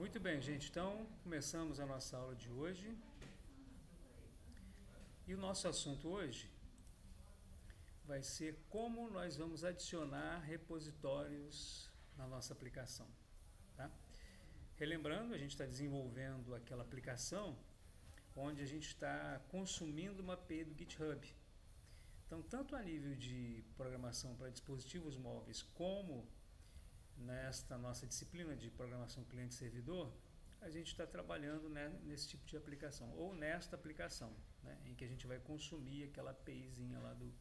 Muito bem, gente. Então, começamos a nossa aula de hoje. E o nosso assunto hoje vai ser como nós vamos adicionar repositórios na nossa aplicação. Tá? Relembrando, a gente está desenvolvendo aquela aplicação onde a gente está consumindo uma API do GitHub. Então, tanto a nível de programação para dispositivos móveis, como nesta nossa disciplina de programação cliente-servidor, a gente está trabalhando, né, nesse tipo de aplicação, ou nesta aplicação, né, em que a gente vai consumir aquela APIzinha lá do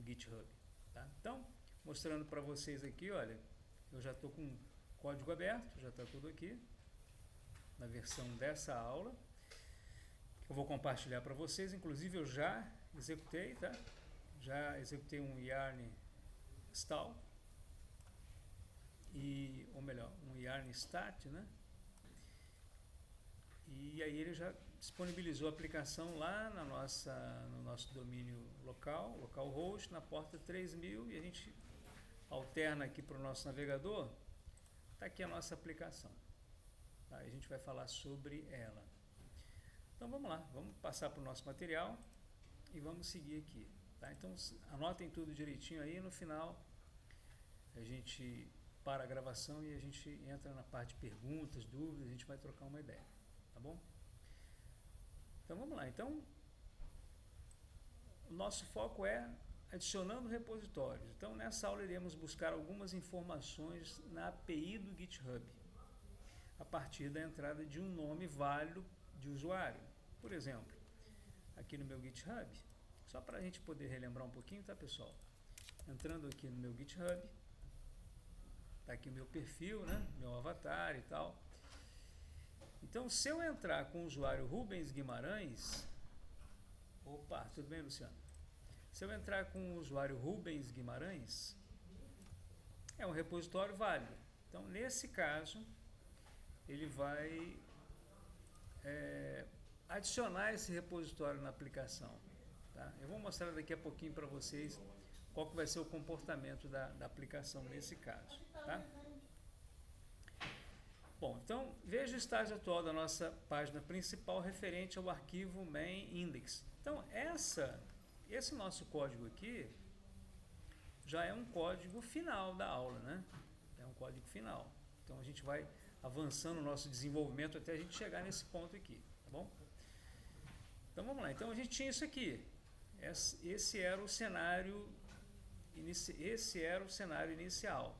GitHub. Tá? Então, mostrando para vocês aqui, olha, eu já estou com o código aberto, já está tudo aqui, na versão dessa aula. Eu vou compartilhar para vocês, inclusive eu já executei, tá? Já executei um yarn install, ou melhor, um yarn start, né? E aí ele já disponibilizou a aplicação lá no nosso domínio localhost, na porta 3000, e a gente alterna aqui para o nosso navegador. Está aqui a nossa aplicação. Tá? A gente vai falar sobre ela. Então vamos lá, vamos passar para o nosso material e vamos seguir aqui. Tá? Então anotem tudo direitinho aí, no final a gente para a gravação e a gente entra na parte de perguntas, dúvidas, a gente vai trocar uma ideia. Tá bom? Então vamos lá. Então, o nosso foco é adicionando repositórios. Então, nessa aula iremos buscar algumas informações na API do GitHub, a partir da entrada de um nome válido de usuário. Por exemplo, aqui no meu GitHub, só para a gente poder relembrar um pouquinho, tá, pessoal? Entrando aqui no meu GitHub, tá aqui o meu perfil, né? Meu avatar e tal. Então, se eu entrar com o usuário Rubens Guimarães, opa, tudo bem, Luciano? Se eu entrar com o usuário Rubens Guimarães, é um repositório válido. Então, nesse caso, ele vai adicionar esse repositório na aplicação. Tá? Eu vou mostrar daqui a pouquinho para vocês qual que vai ser o comportamento da aplicação nesse caso. Tá? Bom, então veja o estágio atual da nossa página principal referente ao arquivo main index. Então esse nosso código aqui já é um código final da aula, né? É um código final. Então a gente vai avançando o nosso desenvolvimento até a gente chegar nesse ponto aqui, tá bom? Então vamos lá. Então a gente tinha isso aqui. Esse era o cenário inicial.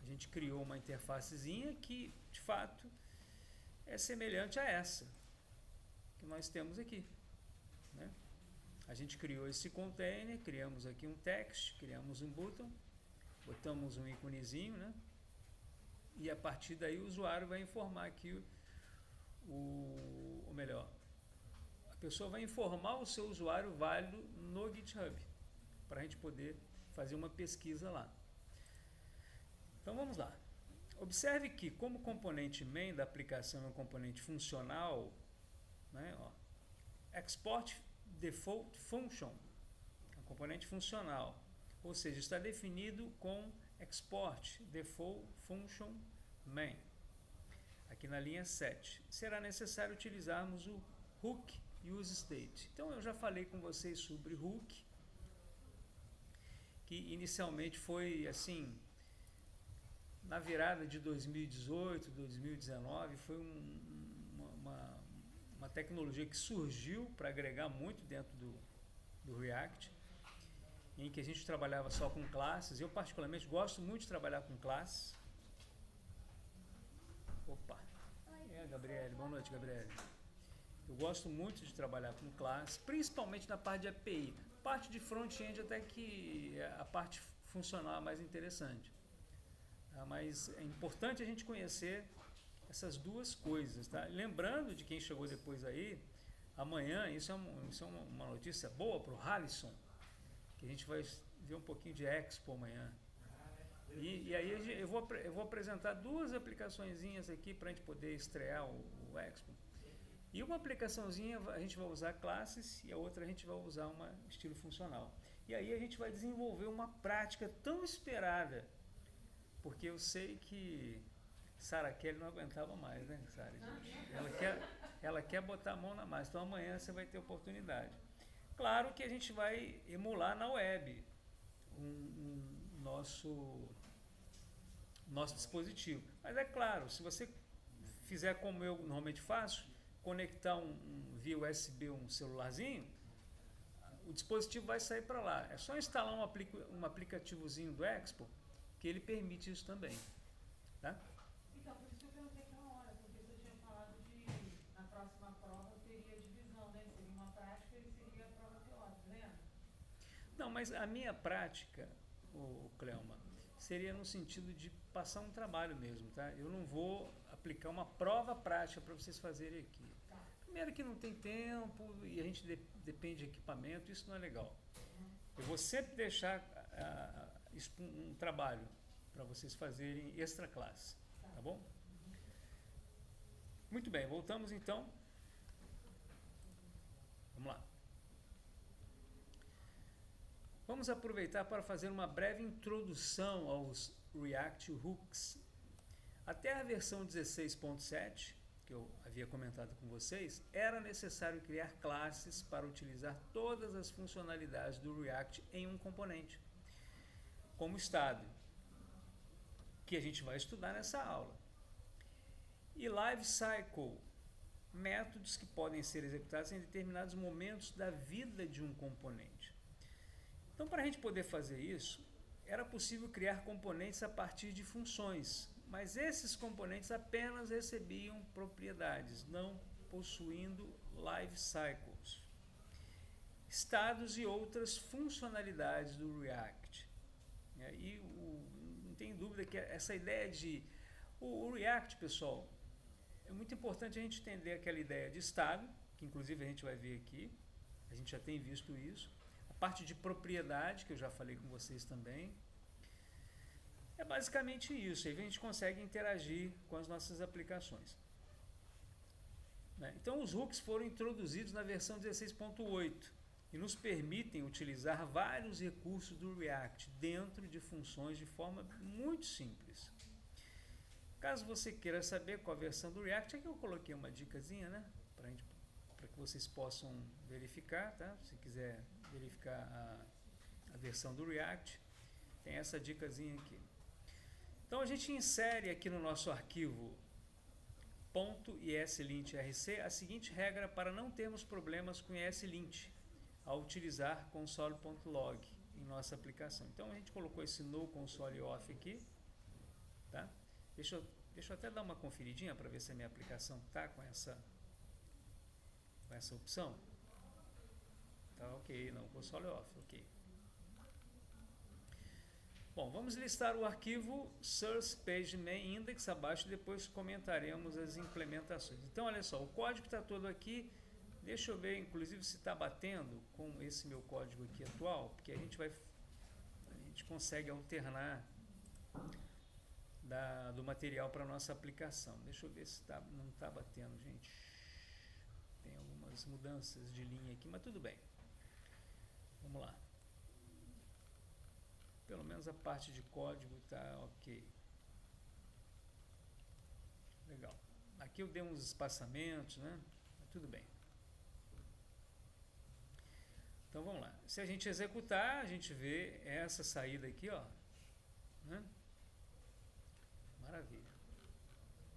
A gente criou uma interfacezinha que, de fato, é semelhante a essa que nós temos aqui. Né? A gente criou esse container, criamos aqui um text, criamos um button, botamos um íconezinho, né? E a partir daí o usuário vai informar aqui, ou melhor, a pessoa vai informar o seu usuário válido no GitHub, para a gente poder fazer uma pesquisa lá. Então vamos lá. Observe que, como o componente main da aplicação é um componente funcional, né, ó, export default function é um componente funcional, ou seja, está definido com export default function main. Aqui na linha 7. Será necessário utilizarmos o hook useState. Então eu já falei com vocês sobre hook, que inicialmente foi assim, na virada de 2018, 2019, foi uma tecnologia que surgiu para agregar muito dentro do React, em que a gente trabalhava só com classes. Eu particularmente gosto muito de trabalhar com classes. Opa! Gabriele, boa noite, Gabriele. Eu gosto muito de trabalhar com classes, principalmente na parte de API. Parte de front-end até que a parte funcional é mais interessante. Mas é importante a gente conhecer essas duas coisas. Tá? Lembrando de quem chegou depois aí, amanhã, isso é uma notícia boa para o Halisson, que a gente vai ver um pouquinho de Expo amanhã. E aí eu vou apresentar duas aplicaçõezinhas aqui para a gente poder estrear o Expo. E uma aplicaçãozinha a gente vai usar classes e a outra a gente vai usar um estilo funcional. E aí a gente vai desenvolver uma prática tão esperada, porque eu sei que Sara Kelly não aguentava mais, né, Sara? Ela quer botar a mão na massa. Então amanhã você vai ter oportunidade. Claro que a gente vai emular na web nosso dispositivo. Mas é claro, se você fizer como eu normalmente faço, conectar via USB um celularzinho, o dispositivo vai sair para lá. É só instalar um aplicativozinho do Expo que ele permite isso também. Tá? Então, por isso que eu perguntei aquela hora, porque você tinha falado na próxima prova teria divisão, né? Seria uma prática e seria a prova teórica, lembra? Não, mas a minha prática, o Cleoma, seria no sentido de passar um trabalho mesmo, tá? Eu não vou aplicar uma prova prática para vocês fazerem aqui. Tá. Primeiro que não tem tempo e a gente depende de equipamento, isso não é legal. Eu vou sempre deixar um trabalho para vocês fazerem extra classe, tá bom? Muito bem, voltamos então. Vamos lá. Vamos aproveitar para fazer uma breve introdução aos React Hooks. Até a versão 16.7, que eu havia comentado com vocês, era necessário criar classes para utilizar todas as funcionalidades do React em um componente, como estado, que a gente vai estudar nessa aula. E Lifecycle, métodos que podem ser executados em determinados momentos da vida de um componente. Então, para a gente poder fazer isso, era possível criar componentes a partir de funções, mas esses componentes apenas recebiam propriedades, não possuindo lifecycles, estados e outras funcionalidades do React. E não tem dúvida que essa ideia de... O React, pessoal, é muito importante a gente entender aquela ideia de estado, que inclusive a gente vai ver aqui, a gente já tem visto isso, a parte de propriedade, que eu já falei com vocês também. É basicamente isso, aí a gente consegue interagir com as nossas aplicações. Então os hooks foram introduzidos na versão 16.8 e nos permitem utilizar vários recursos do React dentro de funções de forma muito simples. Caso você queira saber qual a versão do React, aqui eu coloquei uma dicasinha, né, para que vocês possam verificar, tá? Se quiser verificar a versão do React, tem essa dicasinha aqui. Então a gente insere aqui no nosso arquivo .eslintrc a seguinte regra para não termos problemas com ESLint ao utilizar console.log em nossa aplicação. Então a gente colocou esse no console off aqui, tá? Deixa eu até dar uma conferidinha para ver se a minha aplicação está com essa opção. Tá ok, não, console off, ok. Bom, vamos listar o arquivo source page main index abaixo e depois comentaremos as implementações. Então, olha só, o código está todo aqui. Deixa eu ver, inclusive, se está batendo com esse meu código aqui atual, porque a gente consegue alternar do material para a nossa aplicação. Deixa eu ver se não está batendo, gente. Tem algumas mudanças de linha aqui, mas tudo bem. Vamos lá. Pelo menos a parte de código está ok. Legal. Aqui eu dei uns espaçamentos, né? Mas tudo bem. Então vamos lá. Se a gente executar, a gente vê essa saída aqui, ó. Né? Maravilha.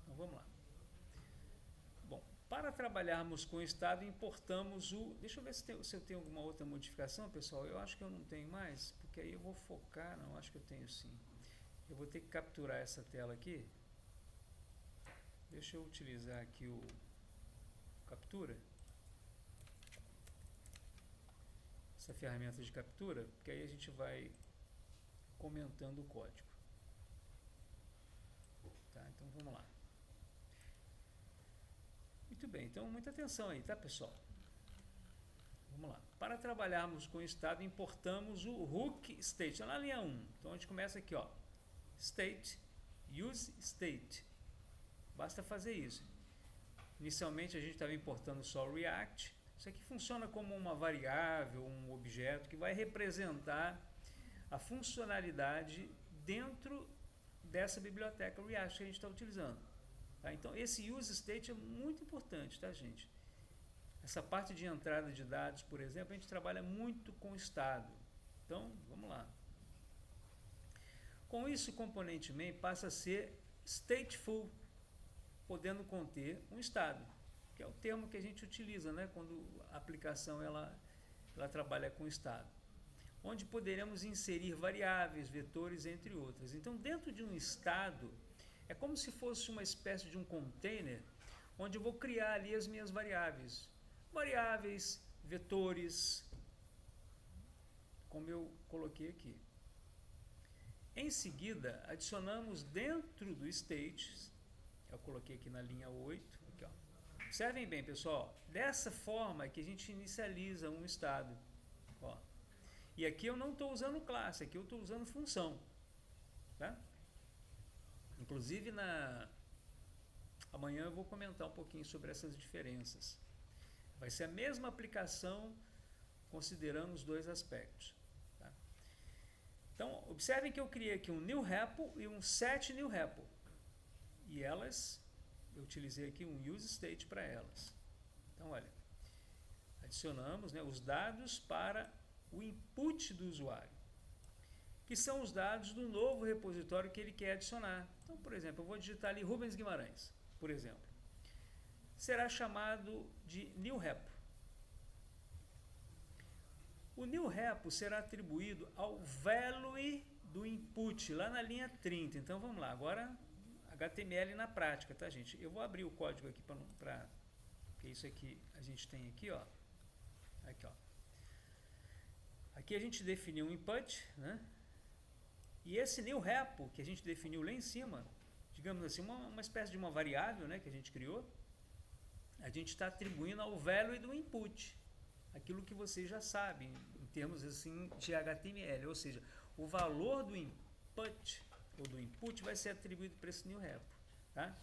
Então vamos lá. Bom, para trabalharmos com o estado, importamos o... Deixa eu ver se eu tenho alguma outra modificação, pessoal. Eu acho que eu não tenho mais, porque aí eu vou focar... Não, acho que eu tenho sim. Eu vou ter que capturar essa tela aqui. Deixa eu utilizar aqui o captura. Essa ferramenta de captura, porque aí a gente vai comentando o código. Tá, então vamos lá. Muito bem, então muita atenção aí, tá, pessoal? Vamos lá. Para trabalharmos com o estado, importamos o hook state, na linha 1. Então a gente começa aqui, ó. State, use state. Basta fazer isso. Inicialmente a gente estava importando só o React. Isso aqui funciona como uma variável, um objeto que vai representar a funcionalidade dentro dessa biblioteca React que a gente está utilizando. Tá? Então, esse use state é muito importante, tá, gente? Essa parte de entrada de dados, por exemplo, a gente trabalha muito com o estado. Então, vamos lá. Com isso, o componente main passa a ser stateful, podendo conter um estado, que é o termo que a gente utiliza, né, quando a aplicação ela trabalha com estado, onde poderemos inserir variáveis, vetores, entre outras. Então, dentro de um estado, é como se fosse uma espécie de um container, onde eu vou criar ali as minhas variáveis, vetores, como eu coloquei aqui. Em seguida, adicionamos dentro do state, eu coloquei aqui na linha 8, aqui, ó. Observem bem, pessoal, dessa forma é que a gente inicializa um estado. Ó. E aqui eu não estou usando classe, aqui eu estou usando função. Tá? Inclusive, amanhã eu vou comentar um pouquinho sobre essas diferenças. Vai ser a mesma aplicação, considerando os dois aspectos. Tá? Então, observem que eu criei aqui um new repo e um set new repo. E elas, eu utilizei aqui um use state para elas. Então, olha, adicionamos, né, os dados para o input do usuário, que são os dados do novo repositório que ele quer adicionar. Então, por exemplo, eu vou digitar ali Rubens Guimarães, por exemplo. Será chamado de new repo. O new repo será atribuído ao value do input, lá na linha 30. Então, vamos lá, agora HTML na prática, tá, gente? Eu vou abrir o código aqui para que isso aqui a gente tem aqui, ó. Aqui, ó. Aqui a gente definiu um input, né? E esse new repo que a gente definiu lá em cima, digamos assim, uma espécie de uma variável, né, que a gente criou, a gente está atribuindo ao value do input, aquilo que vocês já sabem em termos assim de HTML, ou seja, o valor do input ou do input vai ser atribuído para esse new repo, tá?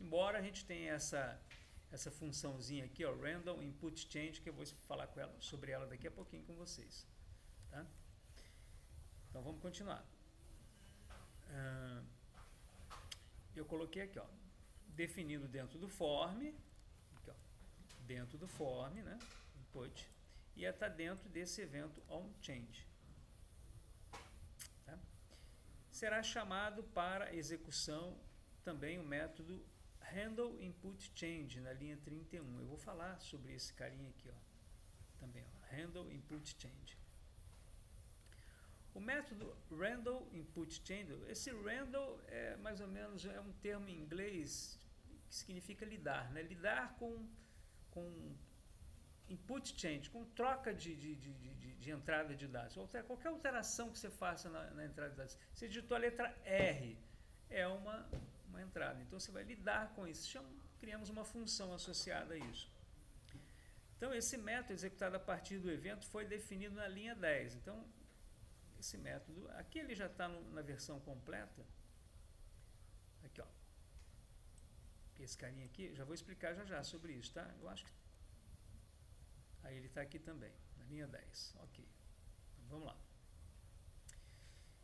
Embora a gente tenha essa funçãozinha aqui, ó, random input change, que eu vou falar sobre ela daqui a pouquinho com vocês, tá? Então vamos continuar. Eu coloquei aqui, ó, definido dentro do form, aqui, ó, dentro do form, né, input, e está dentro desse evento onChange. Tá? Será chamado para execução também o método handleInputChange na linha 31. Eu vou falar sobre esse carinha aqui, ó, também, ó, handleInputChange. O método handleInputChange, esse handle é mais ou menos um termo em inglês que significa lidar, né? Lidar com input change, com troca de entrada de dados. Qualquer alteração que você faça na entrada de dados. Você digitou a letra R, é uma entrada. Então você vai lidar com isso. Criamos uma função associada a isso. Então esse método executado a partir do evento foi definido na linha 10. Então esse método, aqui ele já está na versão completa. Aqui, ó. Esse carinha aqui, já vou explicar já sobre isso, tá? Eu acho que... Aí ele está aqui também, na linha 10. Ok. Então, vamos lá.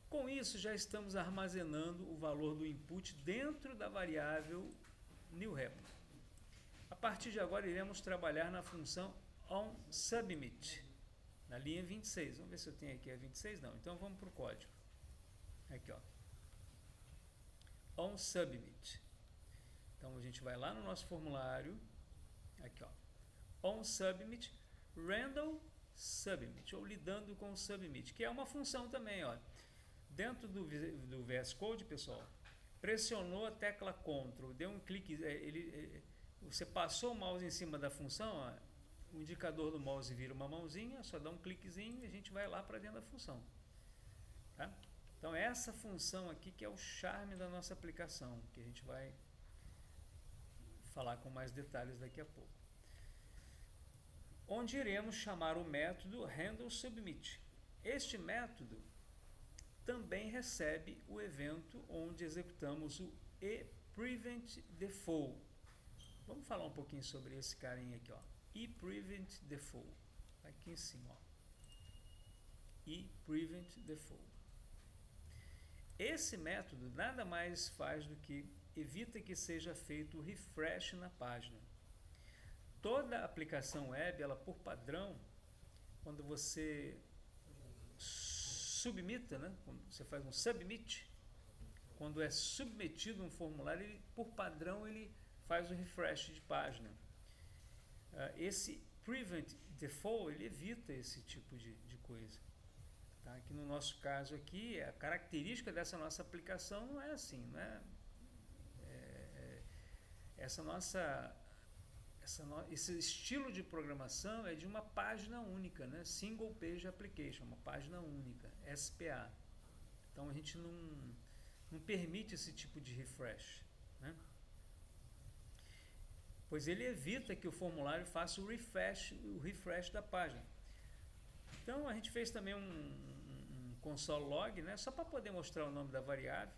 Com isso, já estamos armazenando o valor do input dentro da variável newRepo. A partir de agora, iremos trabalhar na função onSubmit, na linha 26. Vamos ver se eu tenho aqui a 26. Não, então vamos para o código. Aqui, ó. onSubmit. Então, a gente vai lá no nosso formulário. Aqui, ó. onSubmit, handleSubmit, ou lidando com o submit, que é uma função também, ó. Dentro do VS Code, pessoal, pressionou a tecla Ctrl, deu um clique, você passou o mouse em cima da função, ó, o indicador do mouse vira uma mãozinha, só dá um cliquezinho e a gente vai lá para dentro da função. Tá? Então, essa função aqui que é o charme da nossa aplicação, que a gente vai falar com mais detalhes daqui a pouco. Onde iremos chamar o método handleSubmit. Este método também recebe o evento onde executamos o ePreventDefault. Vamos falar um pouquinho sobre esse carinha aqui, ó. ePreventDefault. Aqui em cima, ó. ePreventDefault. esse método nada mais faz do que evita que seja feito o refresh na página. Toda aplicação web, ela por padrão, quando você submita, né? Quando você faz um submit, quando é submetido um formulário, ele, por padrão ele faz o refresh de página. Esse prevent default, ele evita esse tipo de coisa. Tá? Aqui no nosso caso aqui, a característica dessa nossa aplicação não é assim, né? Esse estilo de programação é de uma página única, né? Single Page Application, uma página única, SPA. Então a gente não permite esse tipo de refresh, né? Pois ele evita que o formulário faça o refresh da página. Então a gente fez também um console log, né? Só para poder mostrar o nome da variável,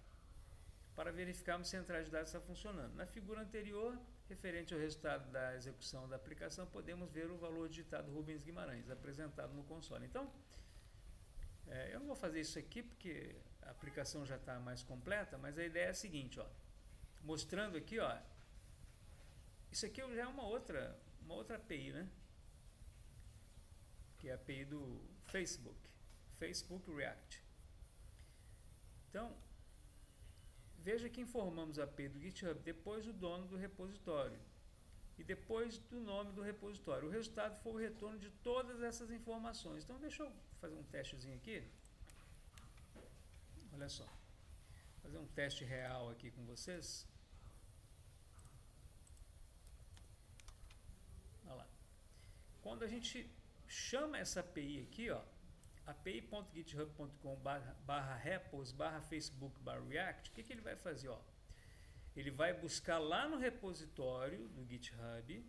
para verificarmos se a entrada de dados está funcionando. Na figura anterior, referente ao resultado da execução da aplicação, podemos ver o valor digitado Rubens Guimarães, apresentado no console. Então, eu não vou fazer isso aqui porque a aplicação já está mais completa, mas a ideia é a seguinte, ó, mostrando aqui, ó, isso aqui já é uma outra API, né? Que é a API do Facebook React. Então, veja que informamos a API do GitHub depois do dono do repositório e depois do nome do repositório. O resultado foi o retorno de todas essas informações. Então, deixa eu fazer um testezinho aqui. Olha só. Fazer um teste real aqui com vocês. Olha lá. Quando a gente chama essa API aqui, ó, api.github.com/repos/facebook/react, o que ele vai fazer? Ó? Ele vai buscar lá no repositório do GitHub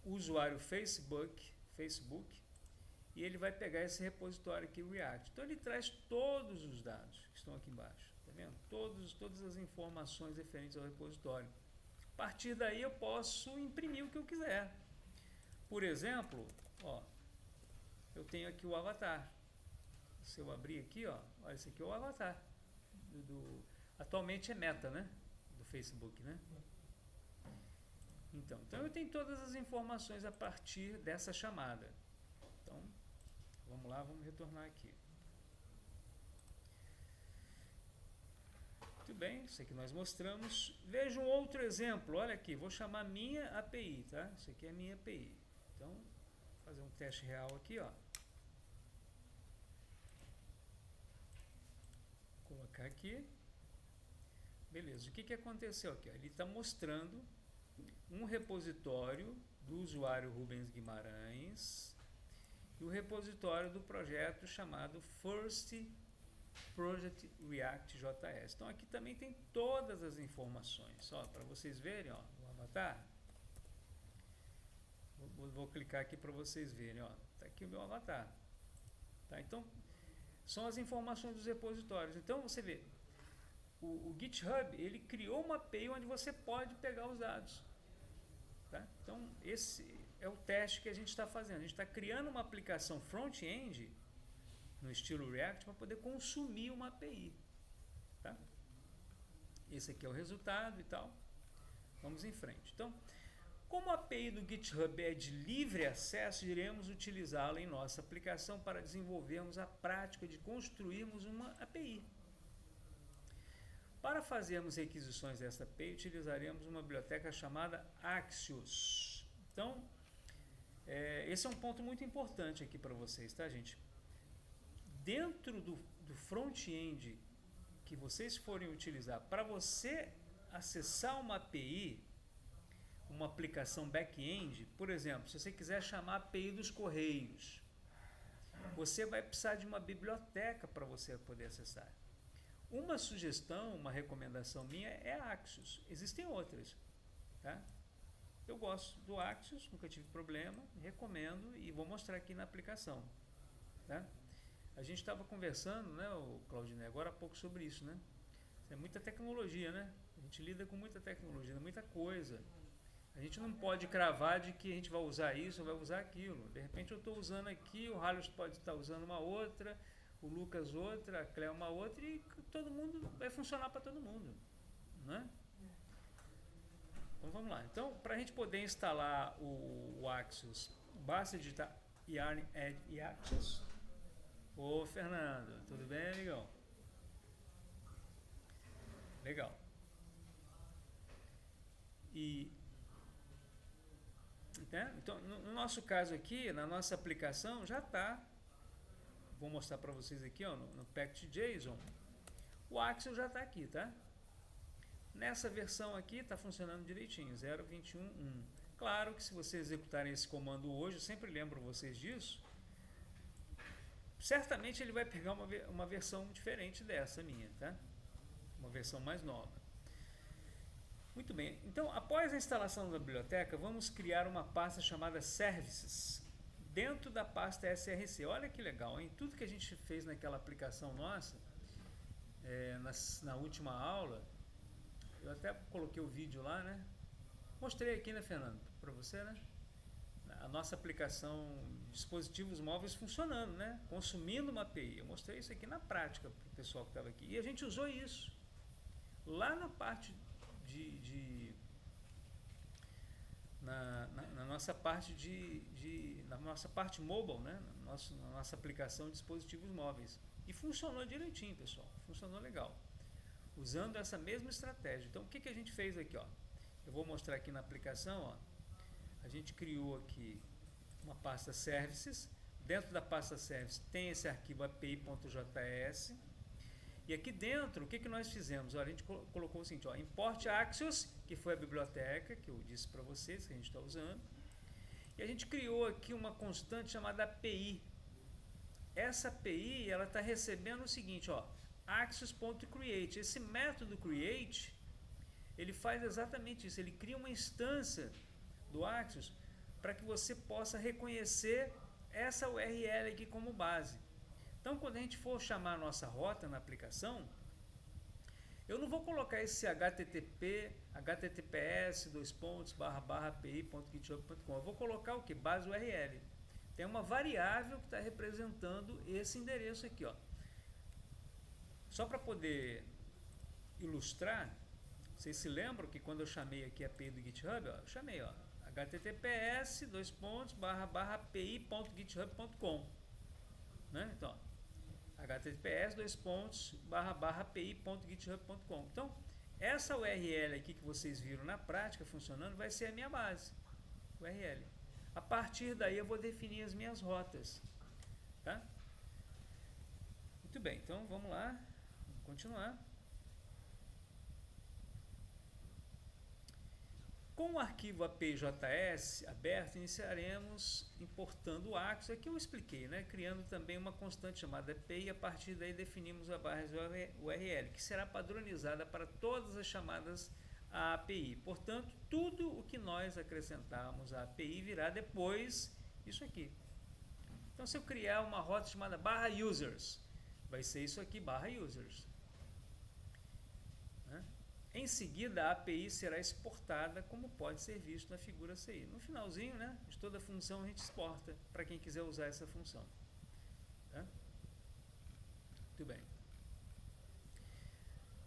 o usuário Facebook, e ele vai pegar esse repositório aqui, React. Então ele traz todos os dados que estão aqui embaixo, tá vendo? Todas as informações referentes ao repositório. A partir daí eu posso imprimir o que eu quiser. Por exemplo, ó, eu tenho aqui o avatar. Se eu abrir aqui, ó, olha, esse aqui é o avatar. Atualmente é Meta, né? Do Facebook, né? Então eu tenho todas as informações a partir dessa chamada. Então, vamos lá, vamos retornar aqui. Muito bem, isso aqui nós mostramos. Veja um outro exemplo, olha aqui, vou chamar minha API, tá? Isso aqui é a minha API. Então, vou fazer um teste real aqui, ó. Vou colocar aqui. Beleza, o que aconteceu aqui? Ele está mostrando um repositório do usuário Rubens Guimarães e o repositório do projeto chamado First Project React JS. Então aqui também tem todas as informações, ó, para vocês verem, ó, o avatar. Vou clicar aqui para vocês verem, ó, tá aqui o meu avatar. Tá? Então são as informações dos repositórios. Então você vê, o GitHub, ele criou uma API onde você pode pegar os dados. Tá? Então esse é o teste que a gente está fazendo. A gente está criando uma aplicação front-end no estilo React para poder consumir uma API. Tá? Esse aqui é o resultado e tal. Vamos em frente. Então, como a API do GitHub é de livre acesso, iremos utilizá-la em nossa aplicação para desenvolvermos a prática de construirmos uma API. Para fazermos requisições dessa API, utilizaremos uma biblioteca chamada Axios. Então, esse é um ponto muito importante aqui para vocês, tá, gente? Dentro do front-end que vocês forem utilizar, para você acessar uma API, uma aplicação back-end, por exemplo, se você quiser chamar a API dos Correios, você vai precisar de uma biblioteca para você poder acessar. Uma sugestão, uma recomendação minha é a Axios. Existem outras, tá? Eu gosto do Axios, nunca tive problema, recomendo e vou mostrar aqui na aplicação, tá? A gente estava conversando, né, o Claudinei, agora há pouco sobre isso, né? É muita tecnologia, né? A gente lida com muita tecnologia, muita coisa. A gente não pode cravar de que a gente vai usar isso ou vai usar aquilo. De repente eu estou usando aqui, o Halios pode estar usando uma outra, o Lucas outra, a Cléo uma outra e todo mundo vai funcionar para todo mundo, né? Então vamos lá. Então, para a gente poder instalar o Axios, basta digitar yarn add Axios. Ô Fernando, tudo bem, amigão? Legal. E né? Então, no nosso caso aqui, na nossa aplicação, já está. Vou mostrar para vocês aqui, ó, no pact.json. O Axios já está aqui, tá? Nessa versão aqui está funcionando direitinho, 0.21.1. Claro que se vocês executarem esse comando hoje, eu sempre lembro vocês disso, certamente ele vai pegar uma versão diferente dessa minha, tá? Uma versão mais nova. Muito bem, então após a instalação da biblioteca, vamos criar uma pasta chamada Services, dentro da pasta SRC. Olha que legal, hein? Tudo que a gente fez naquela aplicação nossa, na última aula, eu até coloquei o vídeo lá, né? Mostrei aqui, né, Fernando, para você, né? A nossa aplicação de dispositivos móveis funcionando, né? Consumindo uma API. Eu mostrei isso aqui na prática para o pessoal que estava aqui. E a gente usou isso. Lá na parte na nossa parte na nossa parte mobile, né? Na nossa aplicação de dispositivos móveis. E funcionou direitinho, pessoal. Funcionou legal. Usando essa mesma estratégia. Então, o que a gente fez aqui, ó? Eu vou mostrar aqui na aplicação, ó. A gente criou aqui uma pasta Services. Dentro da pasta Services tem esse arquivo api.js. E aqui dentro, o que nós fizemos? Ó, a gente colocou o seguinte, ó, import Axios, que foi a biblioteca que eu disse para vocês que a gente está usando. E a gente criou aqui uma constante chamada API. Essa API, ela está recebendo o seguinte, ó, Axios.create. Esse método create, ele faz exatamente isso. Ele cria uma instância do Axios para que você possa reconhecer essa URL aqui como base. Então, quando a gente for chamar a nossa rota na aplicação, eu não vou colocar esse https://api.github.com. Eu vou colocar o que? Base URL. Tem uma variável que está representando esse endereço aqui, ó. Só para poder ilustrar, vocês se lembram que quando eu chamei aqui a API do GitHub, ó, eu chamei, ó, https://api.github.com, né? Então, ó, https://api.github.com. Então, essa URL aqui que vocês viram na prática funcionando vai ser a minha base, URL. A partir daí eu vou definir as minhas rotas, tá? Muito bem, então vamos lá, vamos continuar. Com o arquivo API.js aberto, iniciaremos importando o Axios, aqui eu expliquei, né? Criando também uma constante chamada API, e a partir daí definimos a barra URL, que será padronizada para todas as chamadas à API. Portanto, tudo o que nós acrescentarmos à API virá depois isso aqui. Então, se eu criar uma rota chamada /users, vai ser isso aqui, /users. Em seguida, a API será exportada, como pode ser visto na figura CI. No finalzinho, né, de toda função a gente exporta para quem quiser usar essa função. Tá? Muito bem.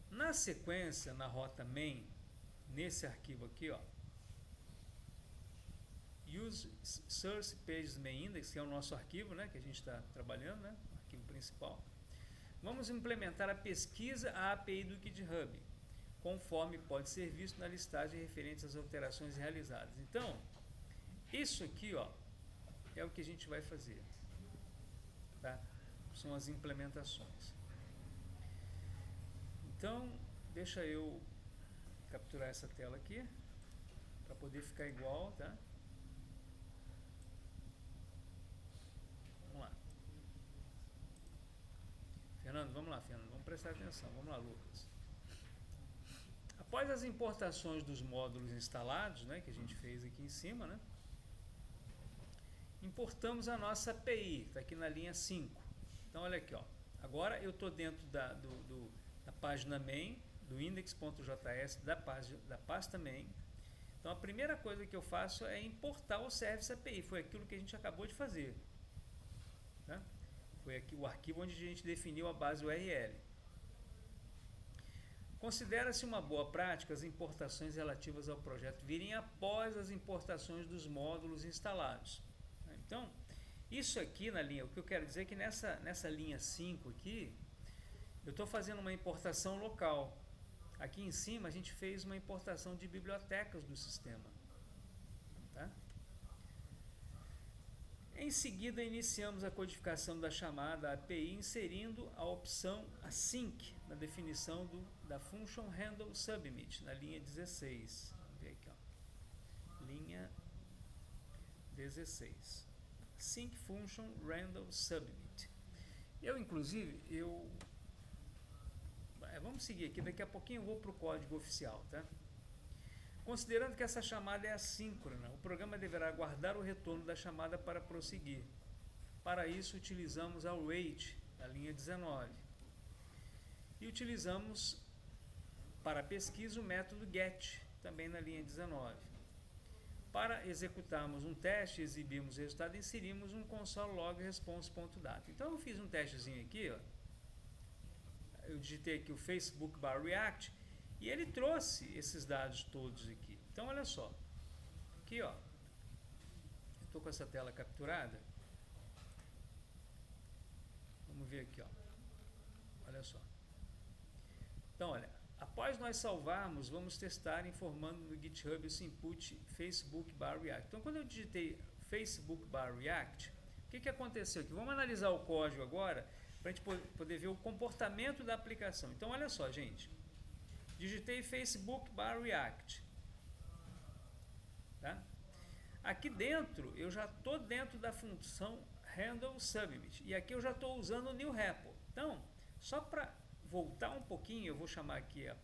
Na sequência, na rota main, nesse arquivo aqui, ó, use source pages main index, que é o nosso arquivo, né, que a gente está trabalhando, né, o arquivo principal. Vamos implementar a pesquisa à API do GitHub, conforme pode ser visto na listagem referente às alterações realizadas. Então, isso aqui, ó, é o que a gente vai fazer, tá? São as implementações. Então, deixa eu capturar essa tela aqui, para poder ficar igual, tá? Vamos lá. Fernando, vamos lá, Fernando, vamos prestar atenção. Vamos lá, Lucas. Após as importações dos módulos instalados, né, que a gente fez aqui em cima, né, importamos a nossa API, está aqui na linha 5. Então, olha aqui, ó, agora eu estou dentro da página main, do index.js, da pasta main. Então, a primeira coisa que eu faço é importar o service API, foi aquilo que a gente acabou de fazer. Tá? Foi aqui o arquivo onde a gente definiu a base URL. Considera-se uma boa prática as importações relativas ao projeto virem após as importações dos módulos instalados. Então, isso aqui na linha, o que eu quero dizer é que nessa linha 5 aqui, eu estou fazendo uma importação local. Aqui em cima a gente fez uma importação de bibliotecas do sistema. Tá? Em seguida, iniciamos a codificação da chamada API, inserindo a opção async na definição da function handle submit, na linha 16. Vamos ver aqui, ó. Linha 16. Sync function handle submit. Vamos seguir aqui, daqui a pouquinho eu vou para o código oficial, tá? Considerando que essa chamada é assíncrona, o programa deverá aguardar o retorno da chamada para prosseguir. Para isso, utilizamos a await, na linha 19. E utilizamos, para pesquisa, o método get, também na linha 19. Para executarmos um teste e exibirmos o resultado, inserimos um console log response.data. Então, eu fiz um testezinho aqui, ó. Eu digitei aqui o Facebook bar React, e ele trouxe esses dados todos aqui. Então, olha só. Aqui, ó. Eu estou com essa tela capturada. Vamos ver aqui, ó. Olha só. Então, olha. Após nós salvarmos, vamos testar informando no GitHub esse input Facebook bar React. Então, quando eu digitei Facebook bar React, o que aconteceu aqui? Vamos analisar o código agora, para a gente poder ver o comportamento da aplicação. Então, olha só, gente. Digitei Facebook bar React. Tá? Aqui dentro, eu já estou dentro da função handle submit. E aqui eu já estou usando o new repo. Então, só para voltar um pouquinho, eu vou chamar aqui a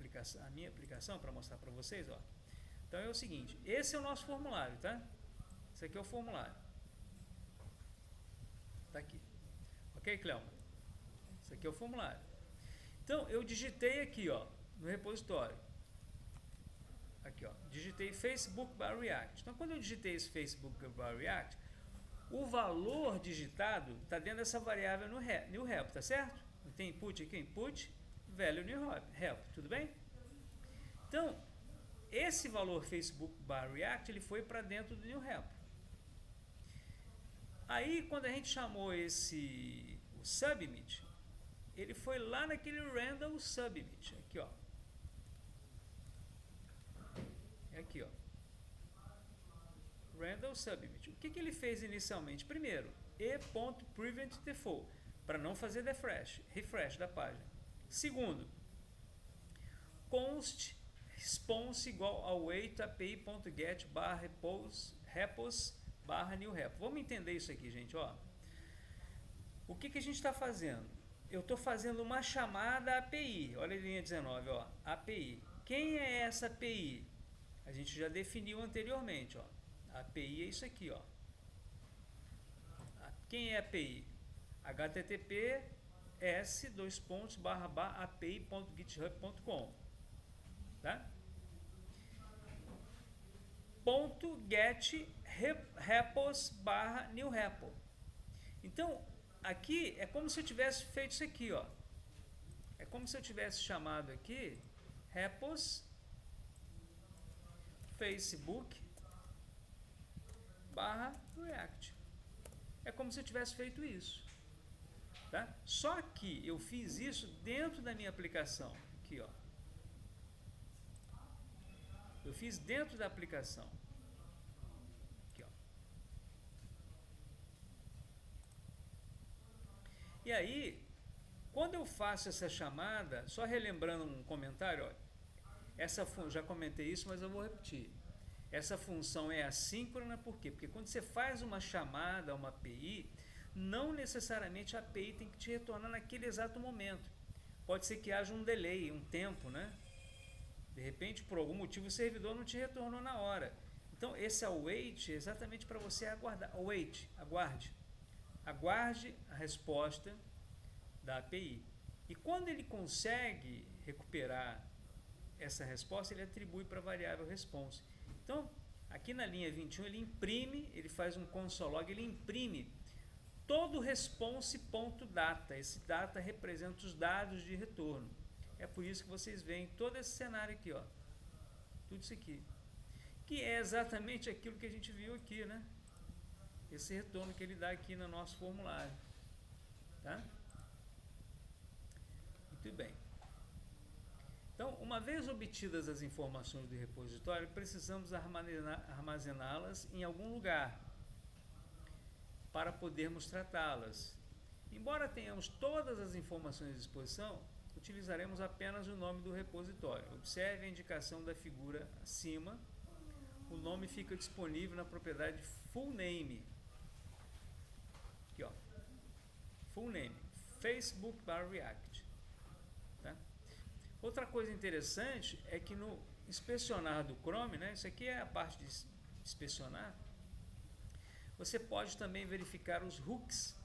minha aplicação para mostrar para vocês. Ó. Então é o seguinte, esse é o nosso formulário, tá? Esse aqui é o formulário. Tá aqui. Ok, Cleoma? Esse aqui é o formulário. Então, eu digitei aqui, ó, no repositório. Aqui, ó, digitei Facebook bar React. Então, quando eu digitei esse Facebook bar React, o valor digitado está dentro dessa variável no new repo, tá certo? Tem input aqui, input, value new repo, tudo bem? Então, esse valor Facebook bar React, ele foi para dentro do new repo. Aí, quando a gente chamou o submit, ele foi lá naquele random submit, aqui, ó. Aqui, ó. Random submit. O que ele fez inicialmente? Primeiro, e.prevent default, para não fazer refresh da página. Segundo, const response igual ao await api.get repos new repo. Vamos entender isso aqui, gente, ó. O que a gente está fazendo? Eu estou fazendo uma chamada API. Olha a linha 19, ó. API. Quem é essa API? A gente já definiu anteriormente, ó. A API é isso aqui, ó. Quem é a API? https://api.github.com, tá? .get repos/new repo. Então, aqui é como se eu tivesse feito isso aqui, ó. É como se eu tivesse chamado aqui repos Facebook /React. É como se eu tivesse feito isso. Tá? Só que eu fiz isso dentro da minha aplicação. Aqui, ó. Eu fiz dentro da aplicação. Aqui, ó. E aí, quando eu faço essa chamada, só relembrando um comentário, ó, já comentei isso, mas eu vou repetir. Essa função é assíncrona, por quê? Porque quando você faz uma chamada a uma API, não necessariamente a API tem que te retornar naquele exato momento. Pode ser que haja um delay, um tempo, né? De repente, por algum motivo, o servidor não te retornou na hora. Então, esse await é exatamente para você aguardar. Await, aguarde. Aguarde a resposta da API. E quando ele consegue recuperar essa resposta, ele atribui para a variável response. Então, aqui na linha 21, ele imprime, ele faz um console log, ele imprime todo response.data. Esse data representa os dados de retorno. É por isso que vocês veem todo esse cenário aqui, ó. Tudo isso aqui. Que é exatamente aquilo que a gente viu aqui, né? Esse retorno que ele dá aqui no nosso formulário. Tá? Muito bem. Então, uma vez obtidas as informações do repositório, precisamos armazená-las em algum lugar para podermos tratá-las. Embora tenhamos todas as informações à disposição, utilizaremos apenas o nome do repositório. Observe a indicação da figura acima. O nome fica disponível na propriedade full name. Aqui, ó. Full name. Facebook/React. Tá? Outra coisa interessante é que no inspecionar do Chrome, né, isso aqui é a parte de inspecionar, você pode também verificar os hooks,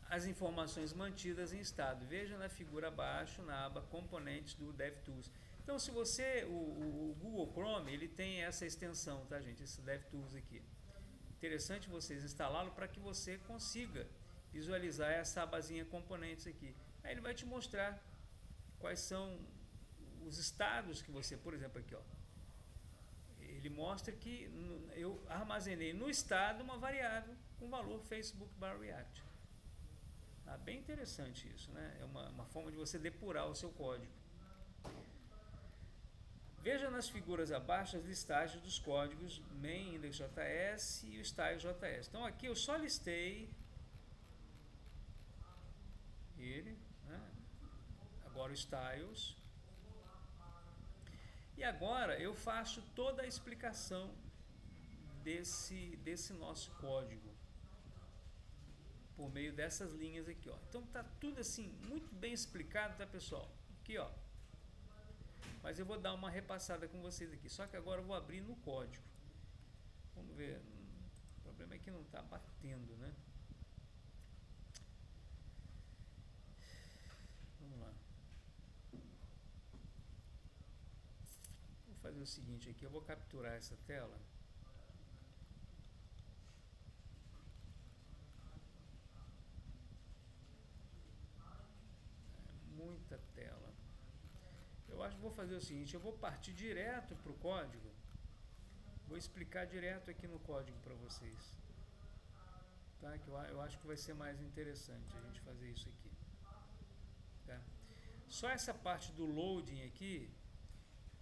as informações mantidas em estado. Veja na figura abaixo, na aba Componentes do DevTools. Então, se você, o Google Chrome, ele tem essa extensão, tá, gente? Esse DevTools aqui. Interessante vocês instalá-lo para que você consiga visualizar essa abazinha Componentes aqui. Aí ele vai te mostrar quais são os estados que você, por exemplo, aqui, ó. Ele mostra que eu armazenei no estado uma variável com valor Facebook/React. Ah, bem interessante isso, né? É uma forma de você depurar o seu código. Veja nas figuras abaixo as listagens dos códigos main index.js e o style.js. Então aqui eu só listei ele, né? Agora o styles. E agora eu faço toda a explicação desse nosso código por meio dessas linhas aqui, ó. Então tá tudo assim muito bem explicado, tá, pessoal? Aqui, ó. Mas eu vou dar uma repassada com vocês aqui. Só que agora eu vou abrir no código. Vamos ver. O problema é que não tá batendo, né? Vamos lá. Vou fazer o seguinte aqui. Eu vou capturar essa tela. Muita tela. Eu acho que vou fazer o seguinte, eu vou partir direto para o código, vou explicar direto aqui no código para vocês, tá? Que eu acho que vai ser mais interessante a gente fazer isso aqui, tá? Só essa parte do loading aqui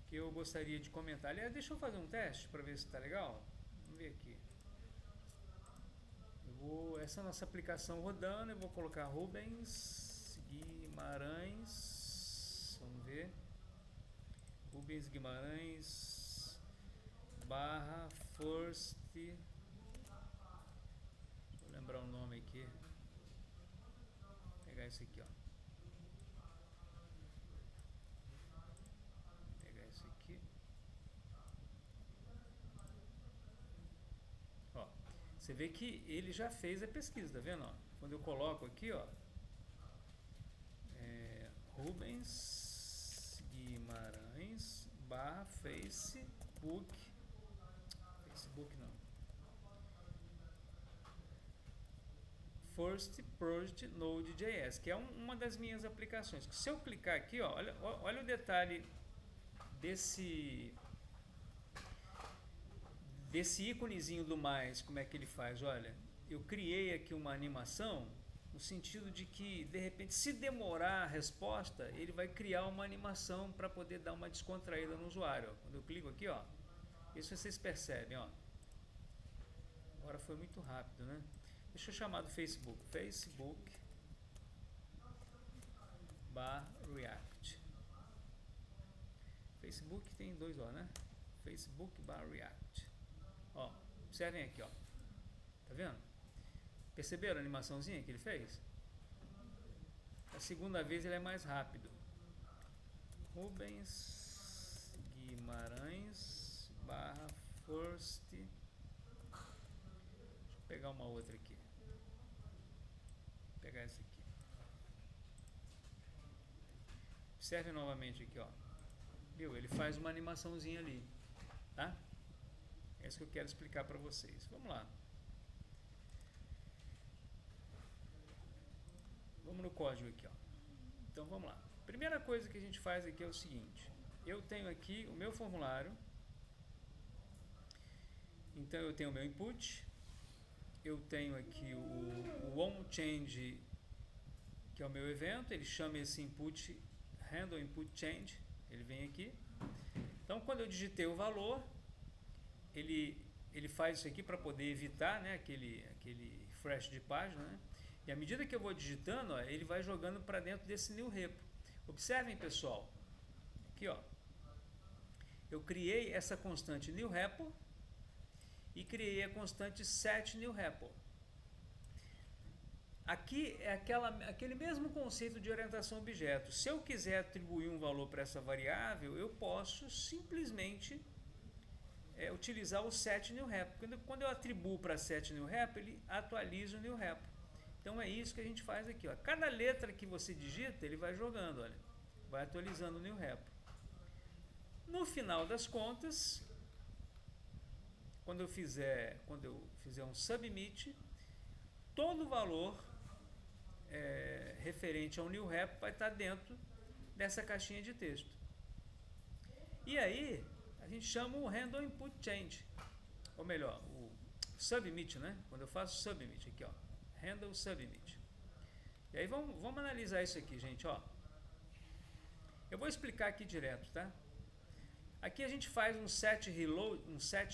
que eu gostaria de comentar. Aliás, deixa eu fazer um teste para ver se está legal. Vamos ver aqui. Essa nossa aplicação rodando, eu vou colocar Rubens Guimarães, vamos ver, Rubens Guimarães barra first, vou lembrar o nome aqui, vou pegar esse aqui, ó, vou pegar esse aqui, ó, você vê que ele já fez a pesquisa, tá vendo, ó? Quando eu coloco aqui, ó, Rubens Guimarães barra Facebook não, First Project Node.js, que é uma das minhas aplicações. Se eu clicar aqui, ó, olha o detalhe desse íconezinho do mais, como é que ele faz. Olha, eu criei aqui uma animação no sentido de que, de repente, se demorar a resposta, ele vai criar uma animação para poder dar uma descontraída no usuário. Ó. Quando eu clico aqui, ó, isso vocês percebem, ó. Agora foi muito rápido, né? Deixa eu chamar do Facebook. Facebook/React. Facebook tem dois, ó, né? Facebook/React. Ó, observem aqui, ó. Tá vendo? Perceberam a animaçãozinha que ele fez? A segunda vez ele é mais rápido. Rubens Guimarães barra first. Deixa eu pegar uma outra aqui. Vou pegar essa aqui. Observe novamente aqui, ó. Viu? Ele faz uma animaçãozinha ali, tá? É isso que eu quero explicar para vocês. Vamos lá. Vamos no código aqui, ó. Então vamos lá. Primeira coisa que a gente faz aqui é o seguinte. Eu tenho aqui o meu formulário. Então eu tenho o meu input. Eu tenho aqui o onChange, que é o meu evento. Ele chama esse input handle input change. Ele vem aqui. Então quando eu digitei o valor, ele faz isso aqui para poder evitar, né, aquele refresh de página, né? E à medida que eu vou digitando, ó, ele vai jogando para dentro desse new repo. Observem, pessoal, aqui, ó, eu criei essa constante new repo e criei a constante set new repo. Aqui é aquele mesmo conceito de orientação a objeto. Se eu quiser atribuir um valor para essa variável, eu posso simplesmente utilizar o set new repo. Quando eu atribuo para set new repo, ele atualiza o new repo. Então é isso que a gente faz aqui, ó. Cada letra que você digita, ele vai jogando, olha, vai atualizando o new repo. No final das contas, quando eu fizer um submit, todo o valor referente ao new repo vai estar dentro dessa caixinha de texto. E aí a gente chama o handle input change, ou melhor, o submit, né? Quando eu faço submit aqui, ó, handle submit. E aí vamos analisar isso aqui, gente, ó. Eu vou explicar aqui direto, tá? Aqui a gente faz um set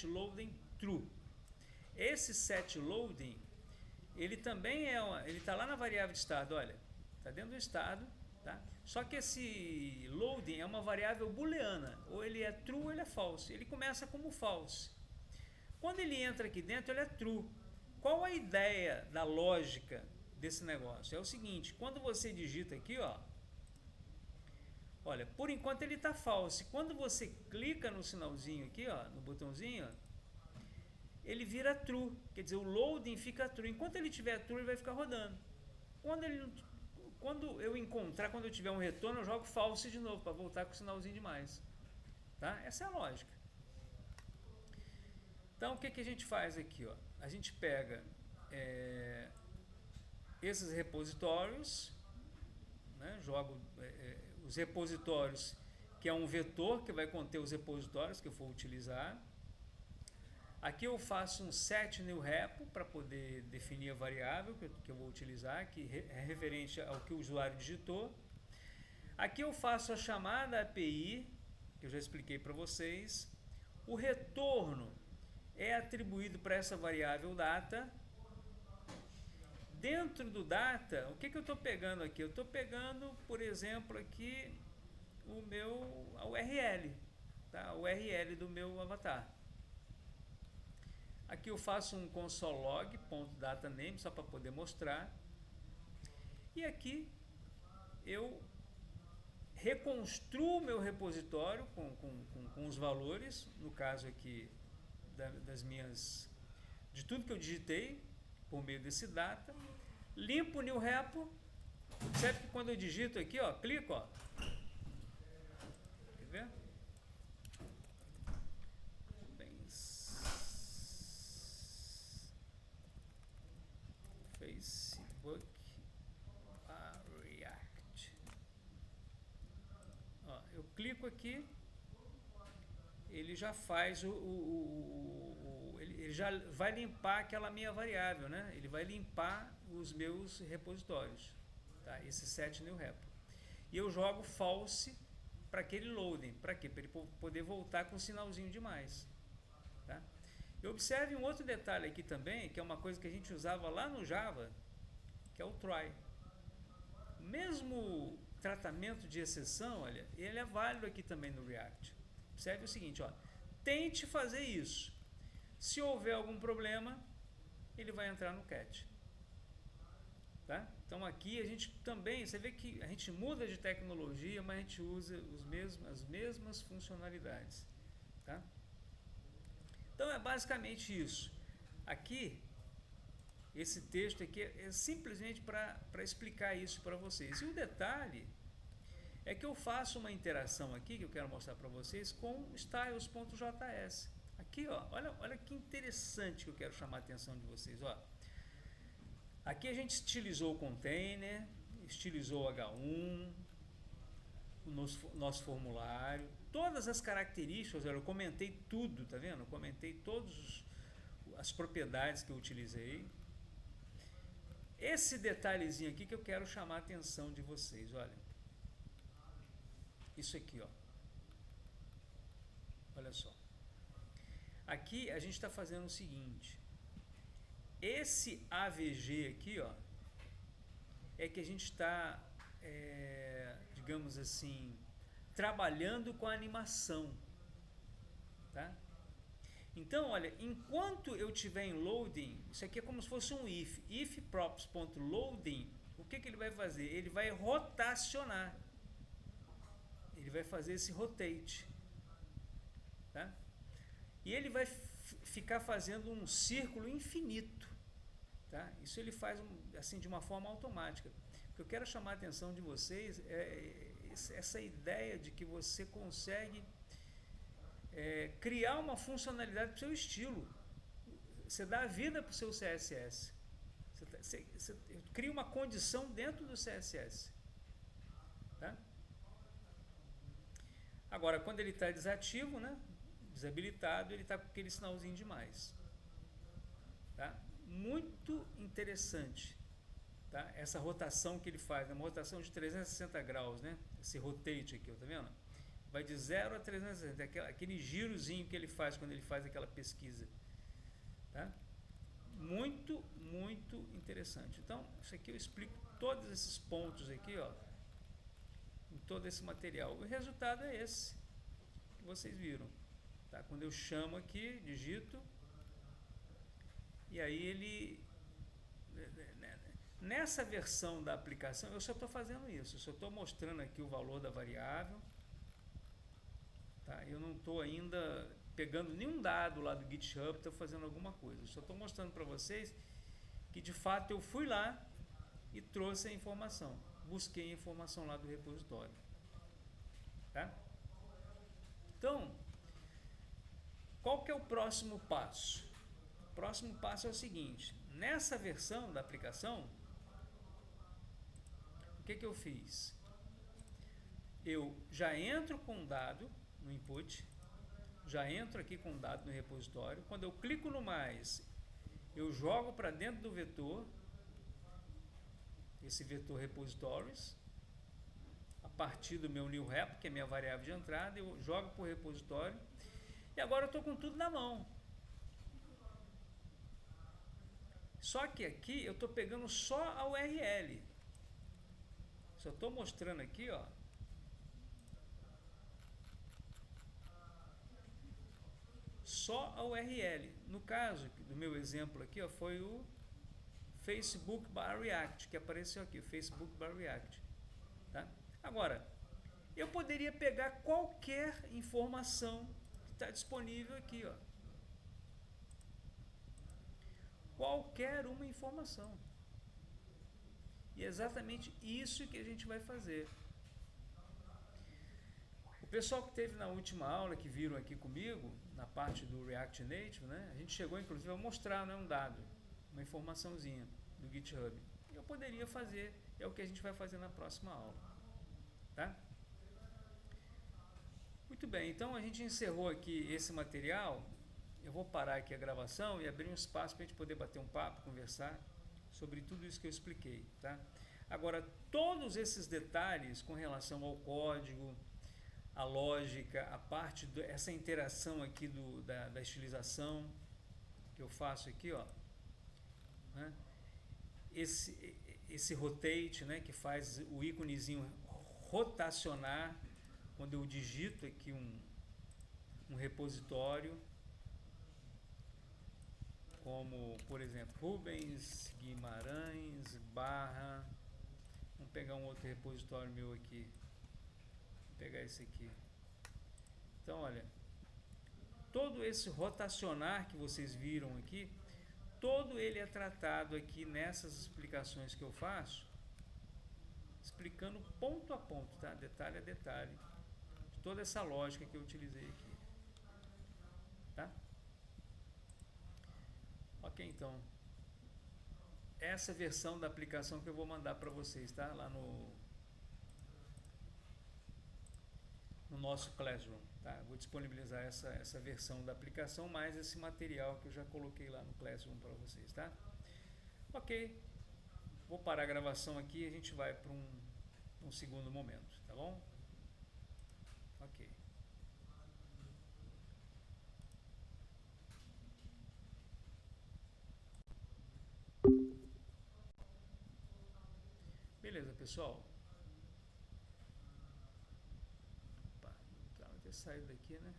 loading true. Esse set loading, ele também ele está lá na variável de estado, olha, está dentro do estado, tá? Só que esse loading é uma variável booleana, ou ele é true ou ele é false. Ele começa como false. Quando ele entra aqui dentro, ele é true. Qual a ideia da lógica desse negócio? É o seguinte, quando você digita aqui, ó, olha, por enquanto ele está false. Quando você clica no sinalzinho aqui, ó, no botãozinho, ó, ele vira true, quer dizer, o loading fica true. Enquanto ele estiver true, ele vai ficar rodando. Quando eu tiver um retorno, eu jogo false de novo, para voltar com o sinalzinho de mais. Tá? Essa é a lógica. Então, o que a gente faz aqui? Ó? A gente pega esses repositórios, né? Jogo os repositórios, que é um vetor que vai conter os repositórios que eu for utilizar. Aqui eu faço um set new repo para poder definir a variável que eu vou utilizar, que é referente ao que o usuário digitou. Aqui eu faço a chamada API, que eu já expliquei para vocês. O retorno é atribuído para essa variável data. Dentro do data, o que eu estou pegando aqui? Eu estou pegando, por exemplo, aqui a URL, tá? O URL do meu avatar. Aqui eu faço um console.log.dataname só para poder mostrar. E aqui eu reconstruo meu repositório com os valores, no caso aqui de tudo que eu digitei por meio desse data. Limpo o new repo. Observe que quando eu digito aqui, ó, clico, ó. Quer ver? Facebook React. Ó, eu clico aqui, ele já faz ele já vai limpar aquela minha variável, né? Ele vai limpar os meus repositórios, tá? Esse set new repo. E eu jogo false para aquele loading, para quê? Para ele poder voltar com um sinalzinho de mais, tá? E observe um outro detalhe aqui também, que é uma coisa que a gente usava lá no Java, que é o try. O mesmo tratamento de exceção, olha, ele é válido aqui também no React. Observe o seguinte, ó, tente fazer isso. Se houver algum problema, ele vai entrar no catch. Tá? Então aqui a gente também, você vê que a gente muda de tecnologia, mas a gente usa as mesmas funcionalidades. Tá? Então é basicamente isso. Aqui, esse texto aqui é simplesmente para explicar isso para vocês. E o detalhe é que eu faço uma interação aqui, que eu quero mostrar para vocês, com styles.js. Aqui, ó, olha que interessante que eu quero chamar a atenção de vocês. Ó. Aqui a gente estilizou o container, estilizou o H1, o nosso formulário, todas as características, eu comentei tudo, tá vendo? Eu comentei todas as propriedades que eu utilizei. Esse detalhezinho aqui que eu quero chamar a atenção de vocês, olha. Isso aqui, ó. Olha só. Aqui a gente está fazendo o seguinte. Esse AVG aqui, ó, é que a gente está, digamos assim, trabalhando com a animação, tá? Então, olha, enquanto eu estiver em loading, isso aqui é como se fosse um if props.loading, o que ele vai fazer? Ele vai rotacionar, ele vai fazer esse rotate, tá? E ele vai ficar fazendo um círculo infinito, tá? Isso ele faz assim de uma forma automática. O que eu quero chamar a atenção de vocês é essa ideia de que você consegue criar uma funcionalidade para o seu estilo. Você dá a vida para o seu CSS. Você cria uma condição dentro do CSS. Tá? Agora, quando ele está desativo, né, desabilitado, ele está com aquele sinalzinho de mais. Tá? Muito interessante. Tá? Essa rotação que ele faz, uma rotação de 360 graus, né? Esse rotate aqui, tá vendo? Vai de 0 a 360, aquele girozinho que ele faz quando ele faz aquela pesquisa. Tá? Muito, muito interessante. Então, isso aqui eu explico todos esses pontos aqui, ó, em todo esse material. O resultado é esse que vocês viram. Tá? Quando eu chamo aqui, digito, e aí ele... Nessa versão da aplicação, eu só estou fazendo isso, eu só estou mostrando aqui o valor da variável. Tá? Eu não estou ainda pegando nenhum dado lá do GitHub, estou fazendo alguma coisa. Eu só estou mostrando para vocês que de fato eu fui lá e trouxe a informação. Busquei a informação lá do repositório. Tá? Então, qual que é o próximo passo? O próximo passo é o seguinte. Nessa versão da aplicação, o que eu fiz? Eu já entro com um dado no input, já entro aqui com um dado no repositório. Quando eu clico no mais, eu jogo para dentro do vetor, esse vetor repositories, a partir do meu new rep, que é a minha variável de entrada, eu jogo para o repositório, e agora eu estou com tudo na mão. Só que aqui eu estou pegando só a URL. Só estou mostrando aqui, ó. Só a URL. No caso do meu exemplo aqui, ó, foi o Facebook/React que apareceu aqui, o Facebook/React. Tá? Agora, eu poderia pegar qualquer informação que está disponível aqui, ó. Qualquer uma informação. E é exatamente isso que a gente vai fazer. O pessoal que esteve na última aula, que viram aqui comigo, na parte do React Native, né, a gente chegou inclusive a mostrar, né, um dado, uma informaçãozinha do GitHub. Eu poderia fazer, é o que a gente vai fazer na próxima aula. Tá? Muito bem, então a gente encerrou aqui esse material. Eu vou parar aqui a gravação e abrir um espaço para a gente poder bater um papo, conversar sobre tudo isso que eu expliquei. Tá? Agora, todos esses detalhes com relação ao código, a lógica, a parte essa interação aqui da estilização que eu faço aqui, ó, né? Esse rotate, né, que faz o íconezinho rotacionar quando eu digito aqui um repositório, como por exemplo Rubens Guimarães /, vamos pegar um outro repositório meu aqui, vou pegar esse aqui. Então olha, todo esse rotacionar que vocês viram aqui, todo ele é tratado aqui nessas explicações que eu faço, explicando ponto a ponto, tá? Detalhe a detalhe, de toda essa lógica que eu utilizei aqui. Tá? Ok, então, essa versão da aplicação que eu vou mandar para vocês, tá? Lá no nosso Classroom, tá? Vou disponibilizar essa versão da aplicação, mais esse material que eu já coloquei lá no Classroom para vocês, tá? Ok, vou parar a gravação aqui e a gente vai para um segundo momento, tá bom? Ok. Beleza, pessoal. Opa, tá, ter saído daqui, né?